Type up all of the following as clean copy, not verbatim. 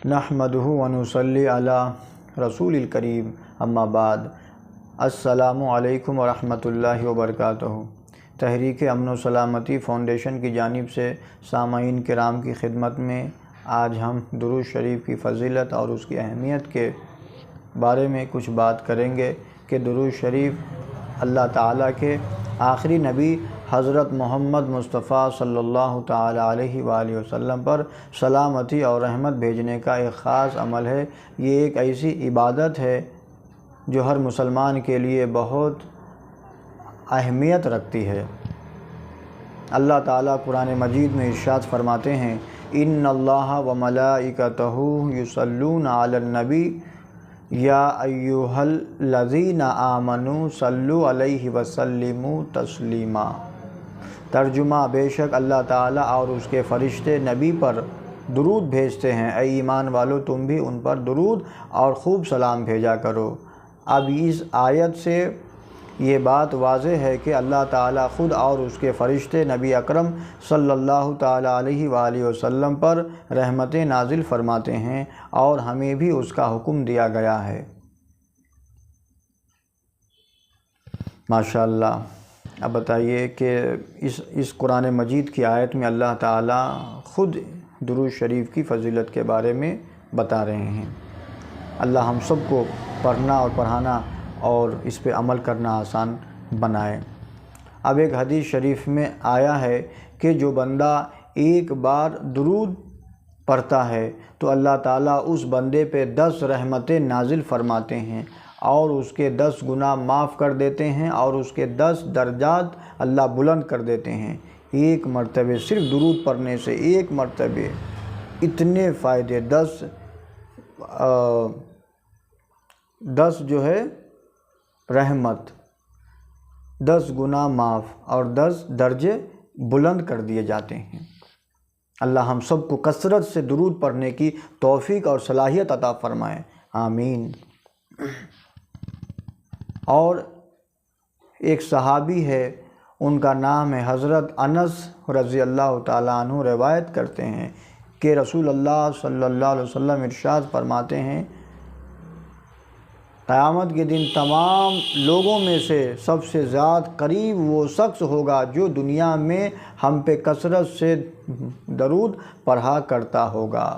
نحمدہ و نصلی علی رسول الکریم اما بعد السلام علیکم ورحمۃ اللہ وبرکاتہ۔ تحریک امن و سلامتی فاؤنڈیشن کی جانب سے سامعین کرام کی خدمت میں آج ہم درود شریف کی فضیلت اور اس کی اہمیت کے بارے میں کچھ بات کریں گے کہ درود شریف اللہ تعالیٰ کے آخری نبی حضرت محمد مصطفیٰ صلی اللہ تعالیٰ علیہ وآلہ وسلم پر سلامتی اور رحمت بھیجنے کا ایک خاص عمل ہے۔ یہ ایک ایسی عبادت ہے جو ہر مسلمان کے لیے بہت اہمیت رکھتی ہے۔ اللہ تعالیٰ قرآن مجید میں ارشاد فرماتے ہیں، ان اللہ و ملائکتہ یصلون علی النبی یا ایھا الذین آمنوا صلوا علیہ وسلموا تسلیما۔ ترجمہ، بے شک اللہ تعالیٰ اور اس کے فرشتے نبی پر درود بھیجتے ہیں، اے ایمان والو تم بھی ان پر درود اور خوب سلام بھیجا کرو۔ اب اس آیت سے یہ بات واضح ہے کہ اللہ تعالیٰ خود اور اس کے فرشتے نبی اکرم صلی اللہ تعالیٰ علیہ وآلہ وسلم پر رحمتیں نازل فرماتے ہیں اور ہمیں بھی اس کا حکم دیا گیا ہے۔ ماشاءاللہ۔ اب بتائیے کہ اس قرآن مجید کی آیت میں اللہ تعالیٰ خود درود شریف کی فضیلت کے بارے میں بتا رہے ہیں۔ اللہ ہم سب کو پڑھنا اور پڑھانا اور اس پہ عمل کرنا آسان بنائے۔ اب ایک حدیث شریف میں آیا ہے کہ جو بندہ ایک بار درود پڑھتا ہے تو اللہ تعالیٰ اس بندے پہ 10 رحمتیں نازل فرماتے ہیں اور اس کے 10 گناہ معاف کر دیتے ہیں اور اس کے 10 درجات اللہ بلند کر دیتے ہیں۔ ایک مرتبہ صرف درود پڑھنے سے ایک مرتبہ اتنے فائدے، 10 جو ہے رحمت، 10 گناہ معاف اور 10 درجے بلند کر دیے جاتے ہیں۔ اللہ ہم سب کو کثرت سے درود پڑھنے کی توفیق اور صلاحیت عطا فرمائے، آمین۔ اور ایک صحابی ہے، ان کا نام ہے حضرت انس رضی اللہ تعالیٰ عنہ، روایت کرتے ہیں کہ رسول اللہ صلی اللہ علیہ وسلم ارشاد فرماتے ہیں، قیامت کے دن تمام لوگوں میں سے سب سے زیادہ قریب وہ شخص ہوگا جو دنیا میں ہم پہ کثرت سے درود پڑھا کرتا ہوگا۔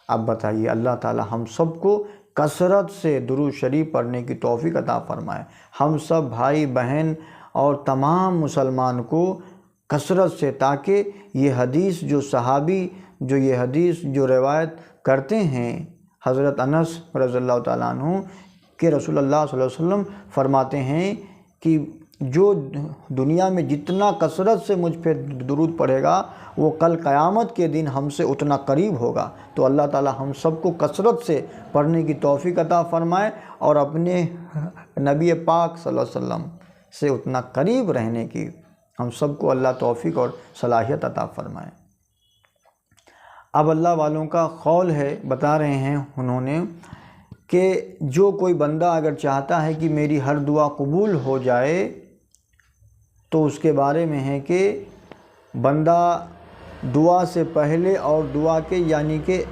اب بتائیے، اللہ تعالیٰ ہم سب کو کثرت سے درود شریف پڑھنے کی توفیق عطا فرمائے۔ ہم سب بھائی بہن اور تمام مسلمان کو کثرت سے، تاکہ یہ حدیث جو صحابی یہ حدیث روایت کرتے ہیں حضرت انس رضی اللہ تعالیٰ عنہ، کہ رسول اللہ صلی اللہ علیہ وسلم فرماتے ہیں کہ جو دنیا میں جتنا کثرت سے مجھ پہ درود پڑھے گا وہ کل قیامت کے دن ہم سے اتنا قریب ہوگا۔ تو اللہ تعالیٰ ہم سب کو کثرت سے پڑھنے کی توفیق عطا فرمائے اور اپنے نبی پاک صلی اللہ علیہ وسلم سے اتنا قریب رہنے کی ہم سب کو اللہ توفیق اور صلاحیت عطا فرمائے۔ اب اللہ والوں کا قول ہے، بتا رہے ہیں انہوں نے کہ جو کوئی بندہ اگر چاہتا ہے کہ میری ہر دعا قبول ہو جائے تو اس کے بارے میں ہے کہ بندہ دعا سے پہلے اور دعا کے یعنی کہ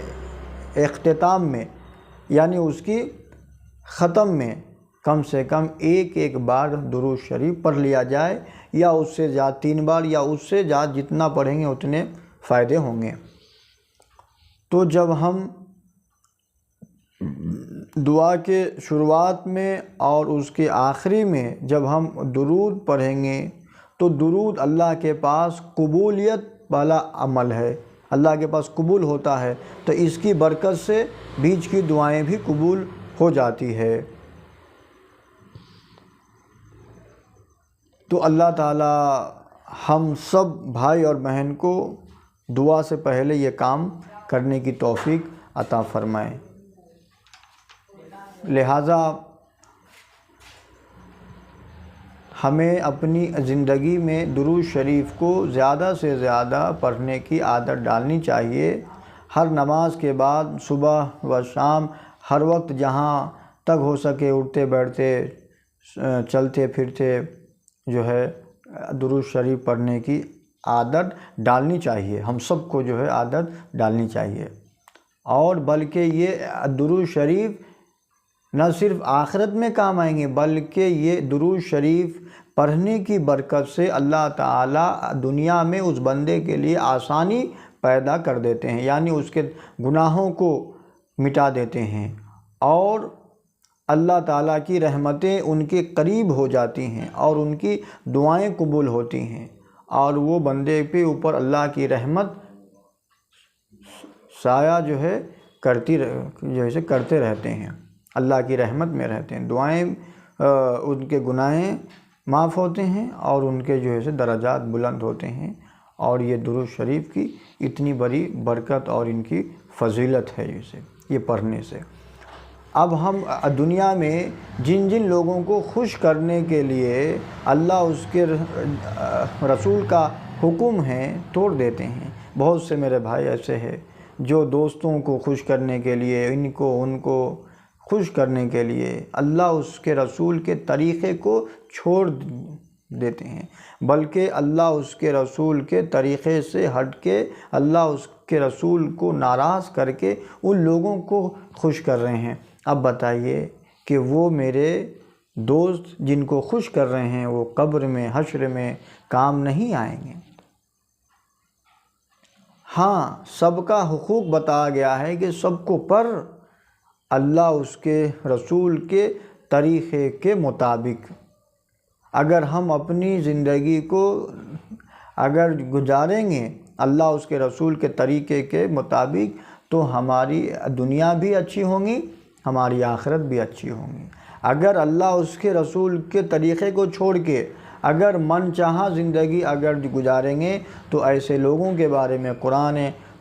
اختتام میں، یعنی اس کی ختم میں کم سے کم ایک بار درود شریف پڑھ لیا جائے، یا اس سے زیادہ 3 بار، یا اس سے زیادہ جتنا پڑھیں گے اتنے فائدے ہوں گے۔ تو جب ہم دعا کے شروعات میں اور اس کے آخری میں جب ہم درود پڑھیں گے تو درود اللہ کے پاس قبولیت والا عمل ہے، اللہ کے پاس قبول ہوتا ہے، تو اس کی برکت سے بیچ کی دعائیں بھی قبول ہو جاتی ہے۔ تو اللہ تعالیٰ ہم سب بھائی اور بہن کو دعا سے پہلے یہ کام کرنے کی توفیق عطا فرمائے۔ لہٰذا ہمیں اپنی زندگی میں درود شریف کو زیادہ سے زیادہ پڑھنے کی عادت ڈالنی چاہیے۔ ہر نماز کے بعد، صبح و شام، ہر وقت جہاں تک ہو سکے اٹھتے بیٹھتے چلتے پھرتے جو ہے درود شریف پڑھنے کی عادت ڈالنی چاہیے، ہم سب کو جو ہے عادت ڈالنی چاہیے۔ اور بلکہ یہ درود شریف نہ صرف آخرت میں کام آئیں گے، بلکہ یہ درود شریف پڑھنے کی برکت سے اللہ تعالیٰ دنیا میں اس بندے کے لیے آسانی پیدا کر دیتے ہیں، یعنی اس کے گناہوں کو مٹا دیتے ہیں اور اللہ تعالیٰ کی رحمتیں ان کے قریب ہو جاتی ہیں اور ان کی دعائیں قبول ہوتی ہیں، اور وہ بندے پہ اوپر اللہ کی رحمت سایہ جو ہے کرتے رہتے ہیں، اللہ کی رحمت میں رہتے ہیں، دعائیں ان کے گناہیں معاف ہوتے ہیں اور ان کے جو ہے درجات بلند ہوتے ہیں، اور یہ درود شریف کی اتنی بڑی برکت اور ان کی فضیلت ہے یہ پڑھنے سے۔ اب ہم دنیا میں جن جن لوگوں کو خوش کرنے کے لیے اللہ اس کے رسول کا حکم ہے توڑ دیتے ہیں۔ بہت سے میرے بھائی ایسے ہیں جو دوستوں کو خوش کرنے کے لیے ان کو خوش کرنے کے لیے اللہ اس کے رسول کے طریقے کو چھوڑ دیتے ہیں، بلکہ اللہ اس کے رسول کے طریقے سے ہٹ کے اللہ اس کے رسول کو ناراض کر کے ان لوگوں کو خوش کر رہے ہیں۔ اب بتائیے کہ وہ میرے دوست جن کو خوش کر رہے ہیں وہ قبر میں حشر میں کام نہیں آئیں گے۔ ہاں، سب کا حقوق بتایا گیا ہے کہ سب کو پر اللہ اس کے رسول کے طریقے کے مطابق اگر ہم اپنی زندگی کو اگر گزاریں گے اللہ اس کے رسول کے طریقے کے مطابق تو ہماری دنیا بھی اچھی ہوں گی، ہماری آخرت بھی اچھی ہوں گی۔ اگر اللہ اس کے رسول کے طریقے کو چھوڑ کے اگر من چاہا زندگی اگر گزاریں گے تو ایسے لوگوں کے بارے میں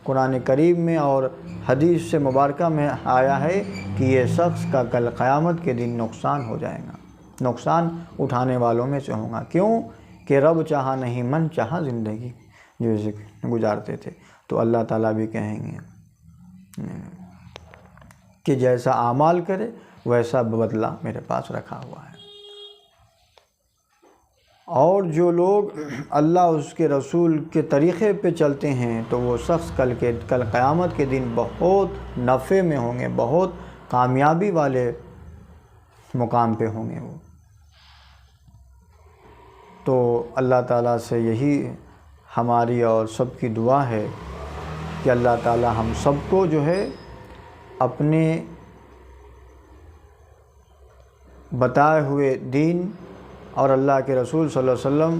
قرآن کریم میں اور حدیث سے مبارکہ میں آیا ہے کہ یہ شخص کا کل قیامت کے دن نقصان ہو جائے گا، نقصان اٹھانے والوں میں سے ہوں گا۔ کیوں کہ رب چاہا نہیں من چاہا زندگی جو گزارتے تھے۔ تو اللہ تعالیٰ بھی کہیں گے کہ جیسا اعمال کرے ویسا بدلہ میرے پاس رکھا ہوا ہے۔ اور جو لوگ اللہ اس کے رسول کے طریقے پہ چلتے ہیں تو وہ شخص کل قیامت کے دن بہت نفع میں ہوں گے، بہت کامیابی والے مقام پہ ہوں گے وہ۔ تو اللہ تعالیٰ سے یہی ہماری اور سب کی دعا ہے کہ اللہ تعالیٰ ہم سب کو جو ہے اپنے بتائے ہوئے دین اور اللہ کے رسول صلی اللہ علیہ وسلم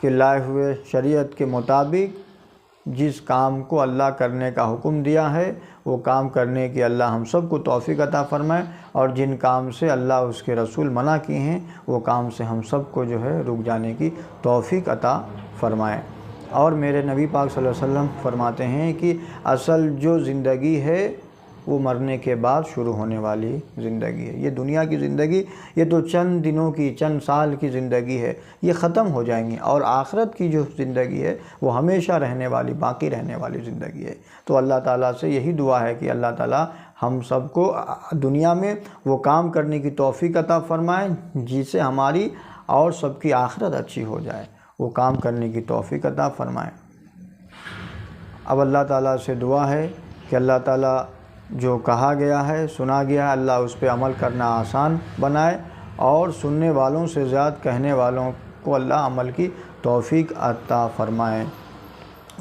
کے لائے ہوئے شریعت کے مطابق جس کام کو اللہ کرنے کا حکم دیا ہے وہ کام کرنے کی اللہ ہم سب کو توفیق عطا فرمائے، اور جن کام سے اللہ اس کے رسول منع کیے ہیں وہ کام سے ہم سب کو جو ہے رک جانے کی توفیق عطا فرمائے۔ اور میرے نبی پاک صلی اللہ علیہ وسلم فرماتے ہیں کہ اصل جو زندگی ہے وہ مرنے کے بعد شروع ہونے والی زندگی ہے۔ یہ دنیا کی زندگی یہ تو چند دنوں کی چند سال کی زندگی ہے، یہ ختم ہو جائیں گی، اور آخرت کی جو زندگی ہے وہ ہمیشہ رہنے والی باقی رہنے والی زندگی ہے۔ تو اللہ تعالیٰ سے یہی دعا ہے کہ اللہ تعالیٰ ہم سب کو دنیا میں وہ کام کرنے کی توفیق عطا فرمائے جس سے ہماری اور سب کی آخرت اچھی ہو جائے، وہ کام کرنے کی توفیق عطا فرمائے۔ اب اللہ تعالیٰ سے دعا ہے کہ اللہ تعالیٰ جو کہا گیا ہے سنا گیا ہے اللہ اس پہ عمل کرنا آسان بنائے، اور سننے والوں سے زیادہ کہنے والوں کو اللہ عمل کی توفیق عطا فرمائے۔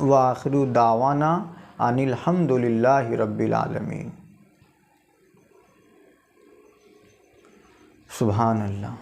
وآخر دعوانا ان الحمد للہ رب العالمین۔ سبحان اللہ۔